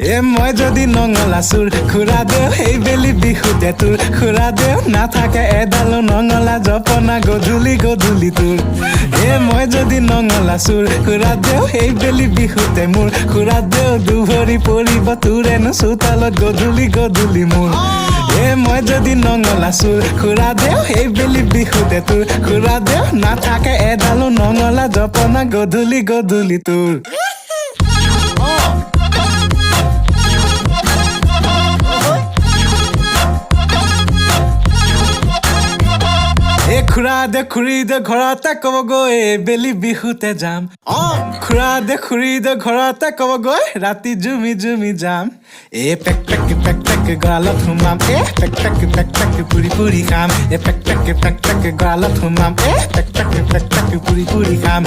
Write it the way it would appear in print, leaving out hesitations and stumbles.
মই যদি নঙলা চুৰ খুৰা দেও সেই বেলি বিহুতে তোৰ খুৰা দেও নাথাকে এডালো নঙলা জপনা গধূলি গধূলি তোৰ মই যদি নঙলা চুৰ খুৰা দেও সেই বেলি বিহুতে মোৰ খুৰা দেও দুভৰি পৰিব তোৰেনো চোতালত গধূলি গধূলি মোৰ মই যদি নঙলা চুৰ খুৰা দেও সেই বেলি বিহুতে তোৰ খুৰা দেও নাথাকে এডালো নঙলা জপনা গধূলি গধূলি তোৰ খুৰা দে খুৰী দে ঘৰতে ক'বগৈ বেলি বিহুতে যাম খুৰা দে খুৰী দে ঘৰতে ক'বগৈ ৰাতি জুমি জুমি যাম পেক পেক গৰালত সোমাম পেক পেক পুৰি পুৰি খাম পেক পেক গৰালত সোমাম পেক পেক পুৰি পুৰি খাম